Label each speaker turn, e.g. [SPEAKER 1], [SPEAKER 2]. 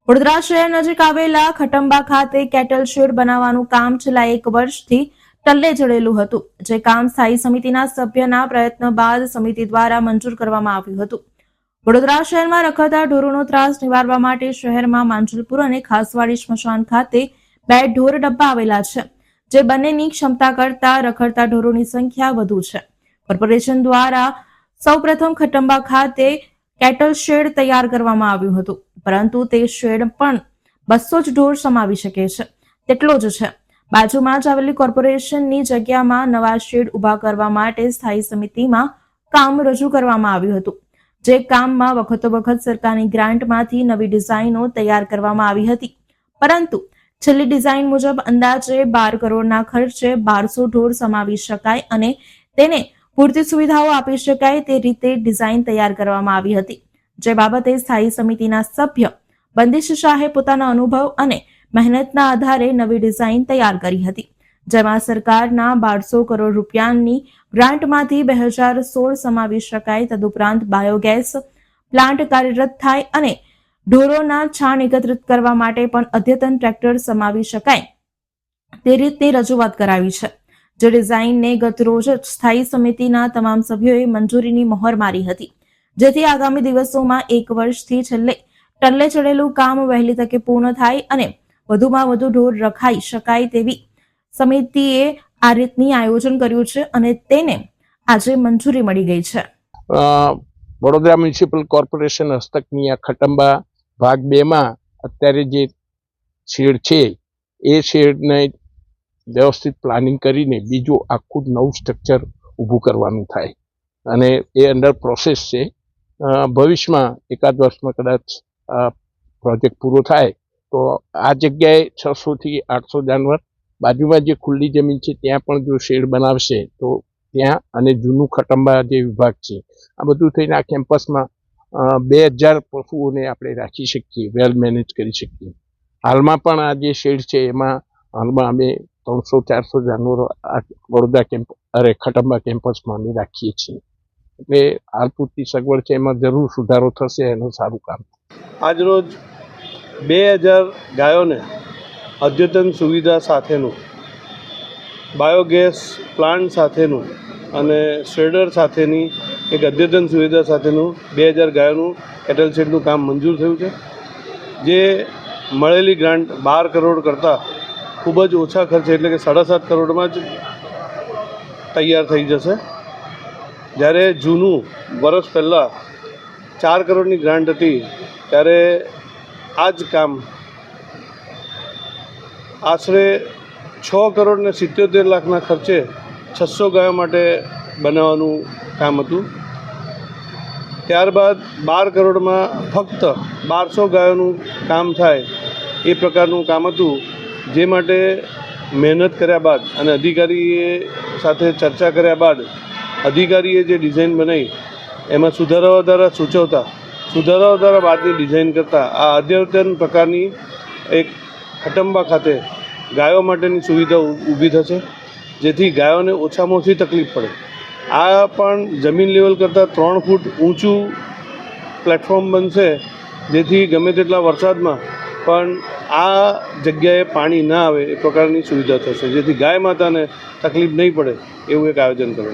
[SPEAKER 1] વડોદરા શહેર નજીક આવેલા ખટંબા ખાતે કેટલ શેડ બનાવવાનું કામ છેલ્લા 1 વર્ષથી ટલ્લે ચડેલું હતું, જે કામ સ્થાયી સમિતિના સભ્યના પ્રયત્ન બાદ સમિતિ દ્વારા મંજૂર કરવામાં આવ્યું હતું। વડોદરા શહેરમાં રખડતા ઢોરોનો ત્રાસ નિવારવા માટે શહેરમાં માંજલપુર અને ખાસવાડી સ્મશાન ખાતે 2 ઢોર ડબ્બા આવેલા છે, જે બંનેની ક્ષમતા કરતા રખડતા ઢોરોની સંખ્યા વધુ છે। કોર્પોરેશન દ્વારા સૌપ્રથમ ખટંબા ખાતે કેટલ શેડ તૈયાર કરવામાં આવ્યું હતું, પરંતુ તે શેડ પણ 200 જ ઢોર સમાવી શકે છે તેટલો જ છે। બાજુમાં જ આવેલી કોર્પોરેશનની જગ્યામાં નવા શેડ ઉભા કરવા માટે સ્થાયી સમિતિમાં કામ રજૂ કરવામાં આવ્યું હતું, જે કામમાં વખતોવખત સરકારની ગ્રાન્ટમાંથી નવી ડિઝાઇનો તૈયાર કરવામાં આવી હતી, પરંતુ છેલ્લી ડિઝાઇન મુજબ અંદાજે 12 કરોડના ખર્ચે 1200 ઢોર સમાવી શકાય અને તેને પૂરતી સુવિધાઓ આપી શકાય તે રીતે ડિઝાઇન તૈયાર કરવામાં આવી હતી, જે બાબતે સ્થાયી સમિતિના સભ્ય બંદિશ શાહે પોતાના અનુભવ અને મહેનતના આધારે નવી ડિઝાઇન તૈયાર કરી હતી, જેમાં સરકારના 1200 કરોડ રૂપિયાની ગ્રાન્ટમાંથી 2016 સમાવી શકાય। તદુપરાંત બાયોગેસ પ્લાન્ટ કાર્યરત થાય અને ઢોરોના છાણ એકત્રિત કરવા માટે પણ અદ્યતન ટ્રેક્ટર સમાવી શકાય તે રીતની રજૂઆત કરાવી છે, જે ડિઝાઇનને ગતરોજ જ સ્થાયી સમિતિના તમામ સભ્યોએ મંજૂરીની મહોર મારી હતી, જેથી આગામી દિવસોમાં 1 વર્ષથી ટલ્લે ચડેલું કામ વહેલી તકે પૂર્ણ થાય અને વધુમાં વધુ ઢોર રખાઈ શકાય તેવી સમિતિએ આ રીતની આયોજન કર્યું છે અને તેને આજે મંજૂરી મળી ગઈ છે।
[SPEAKER 2] વડોદરા મ્યુનિસિપલ કોર્પોરેશન હસ્તકની આ ખટંબા ભાગ 2 માં અત્યારે જે શેડ છે એ શેડને વ્યવસ્થિત પ્લાનિંગ કરીને બીજું આખું નવું સ્ટ્રક્ચર ઊભું કરવાનું થાય અને એ અંડર પ્રોસેસ છે। ભવિષ્યમાં એકાદ વર્ષમાં કદાચ પ્રોજેક્ટ પૂરો થાય તો આ જગ્યાએ 600 થી 800 જાનવર, બાજુમાં જે ખુલ્લી જમીન છે ત્યાં પણ જો શેડ બનાવશે તો ત્યાં અને જૂનું ખટંબા જે વિભાગ છે આ બધું થઈને આ કેમ્પસમાં 2000 પશુઓને આપણે રાખી શકીએ, વેલ મેનેજ કરી શકીએ। હાલમાં પણ આ જે શેડ છે એમાં હાલમાં અમે 300-400 જાનવરો વડોદરા ખટંબા કેમ્પસમાં અમે રાખીએ છીએ, એટલે હાલ પૂરતી સગવડ છે, એમાં જરૂર સુધારો થશે, એનું સારું કામ।
[SPEAKER 3] આજરોજ 2000 ગાયોને અદ્યતન સુવિધા સાથેનું બાયોગેસ પ્લાન્ટ સાથેનું અને શેડર સાથેની એક અદ્યતન સુવિધા સાથેનું 2000 ગાયોનું કેટલ શેડનું કામ મંજૂર થયું છે, જે મળેલી ગ્રાન્ટ 12 કરોડ કરતાં ખૂબ જ ઓછા ખર્ચે એટલે કે 7.5 કરોડમાં જ તૈયાર થઈ જશે। જ્યારે જૂનું વર્ષ પહેલાં 4 કરોડની ગ્રાન્ટ હતી ત્યારે આ જ કામ આશરે 6 કરોડ ને 77 લાખના ખર્ચે 600 ગાયો માટે બનાવવાનું કામ હતું। ત્યારબાદ 12 કરોડમાં ફક્ત 1200 ગાયોનું કામ થાય એ પ્રકારનું કામ હતું, જે માટે મહેનત કર્યા બાદ અને અધિકારીએ સાથે ચર્ચા કર્યા બાદ અધિકારીએ જે ડિઝાઇન બનાવી એમાં સુધારા વધારા સૂચવતા સુધારા વધારા બાદની ડિઝાઇન કરતાં આ અદ્યતન પ્રકારની એક ખટંબા ખાતે ગાયો માટેની સુવિધા ઊભી થશે, જેથી ગાયોને ઓછામાં ઓછી તકલીફ પડે। આ પણ જમીન લેવલ કરતાં 3 ફૂટ ઊંચું પ્લેટફોર્મ બનશે, જેથી ગમે તેટલા વરસાદમાં પણ આ જગ્યાએ પાણી ના આવે એ પ્રકારની સુવિધા થશે, જેથી ગાય માતાને તકલીફ નહીં પડે એવું એક આયોજન કરવું।